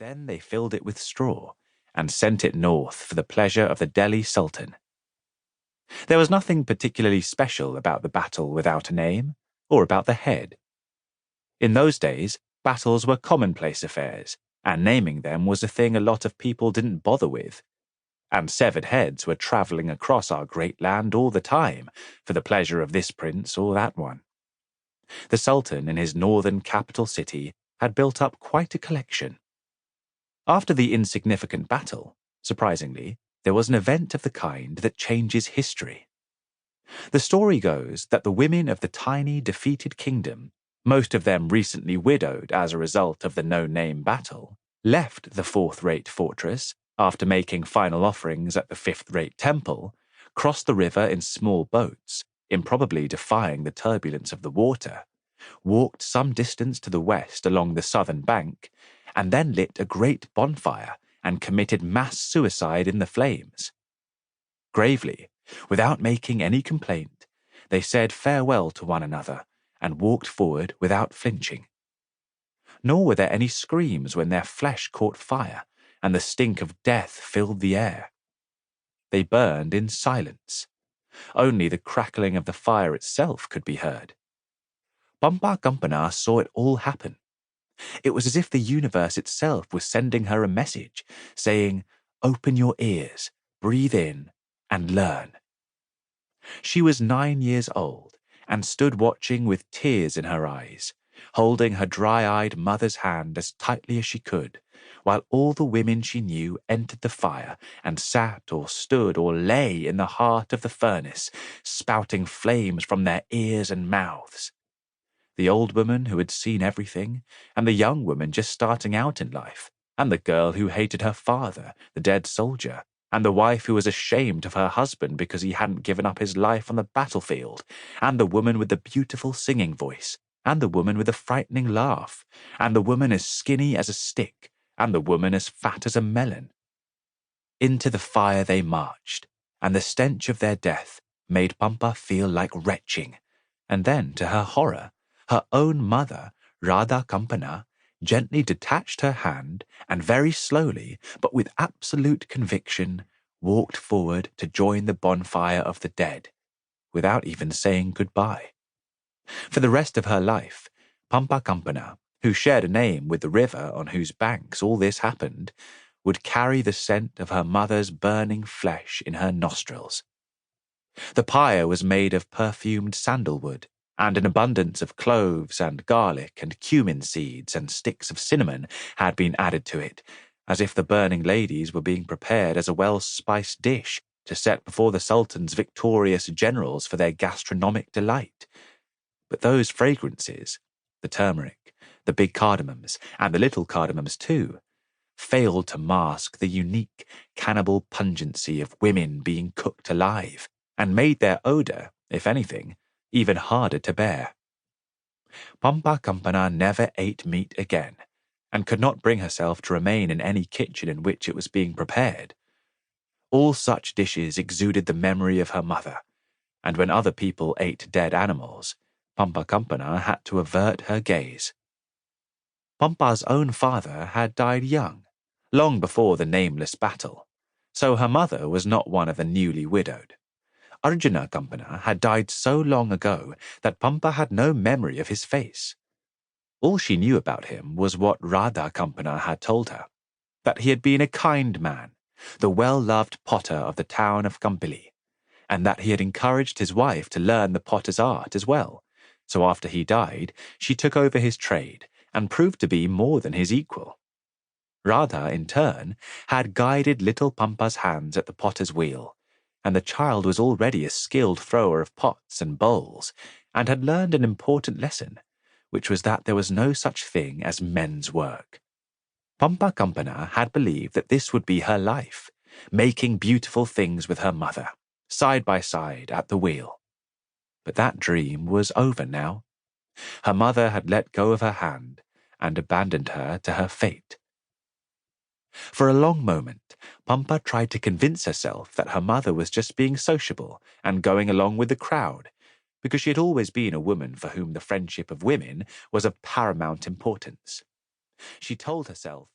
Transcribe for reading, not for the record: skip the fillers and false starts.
Then they filled it with straw and sent it north for the pleasure of the Delhi Sultan. There was nothing particularly special about the battle without a name, or about the head. In those days, battles were commonplace affairs, and naming them was a thing a lot of people didn't bother with. And severed heads were travelling across our great land all the time for the pleasure of this prince or that one. The Sultan in his northern capital city had built up quite a collection. After the insignificant battle, surprisingly, there was an event of the kind that changes history. The story goes that the women of the tiny, defeated kingdom, most of them recently widowed as a result of the no-name battle, left the fourth-rate fortress after making final offerings at the fifth-rate temple, crossed the river in small boats, improbably defying the turbulence of the water, walked some distance to the west along the southern bank, and then lit a great bonfire and committed mass suicide in the flames. Gravely, without making any complaint, they said farewell to one another and walked forward without flinching. Nor were there any screams when their flesh caught fire and the stink of death filled the air. They burned in silence. Only the crackling of the fire itself could be heard. Bumpa Gumpana saw it all happen. It was as if the universe itself was sending her a message, saying, "Open your ears, breathe in, and learn." She was 9 years old and stood watching with tears in her eyes, holding her dry-eyed mother's hand as tightly as she could, while all the women she knew entered the fire and sat or stood or lay in the heart of the furnace, spouting flames from their ears and mouths. The old woman who had seen everything, and the young woman just starting out in life, and the girl who hated her father, the dead soldier, and the wife who was ashamed of her husband because he hadn't given up his life on the battlefield, and the woman with the beautiful singing voice, and the woman with the frightening laugh, and the woman as skinny as a stick, and the woman as fat as a melon. Into the fire they marched, and the stench of their death made Bumpa feel like retching, and then, to her horror, her own mother, Radha Kampana, gently detached her hand and very slowly, but with absolute conviction, walked forward to join the bonfire of the dead, without even saying goodbye. For the rest of her life, Bumpa Kampana, who shared a name with the river on whose banks all this happened, would carry the scent of her mother's burning flesh in her nostrils. The pyre was made of perfumed sandalwood, and an abundance of cloves and garlic and cumin seeds and sticks of cinnamon had been added to it, as if the burning ladies were being prepared as a well-spiced dish to set before the Sultan's victorious generals for their gastronomic delight. But those fragrances, the turmeric, the big cardamoms, and the little cardamoms too, failed to mask the unique cannibal pungency of women being cooked alive, and made their odour, if anything, even harder to bear. Bumpa Kampana never ate meat again, and could not bring herself to remain in any kitchen in which it was being prepared. All such dishes exuded the memory of her mother, and when other people ate dead animals, Bumpa Kampana had to avert her gaze. Bumpa's own father had died young, long before the nameless battle, so her mother was not one of the newly widowed. Arjuna Kampana had died so long ago that Bumpa had no memory of his face. All she knew about him was what Radha Kampana had told her, that he had been a kind man, the well-loved potter of the town of Kampili, and that he had encouraged his wife to learn the potter's art as well, so after he died, she took over his trade and proved to be more than his equal. Radha, in turn, had guided little Bumpa's hands at the potter's wheel, and the child was already a skilled thrower of pots and bowls, and had learned an important lesson, which was that there was no such thing as men's work. Bumpa Kampana had believed that this would be her life, making beautiful things with her mother, side by side at the wheel. But that dream was over now. Her mother had let go of her hand and abandoned her to her fate. For a long moment, Bumpa tried to convince herself that her mother was just being sociable and going along with the crowd, because she had always been a woman for whom the friendship of women was of paramount importance. She told herself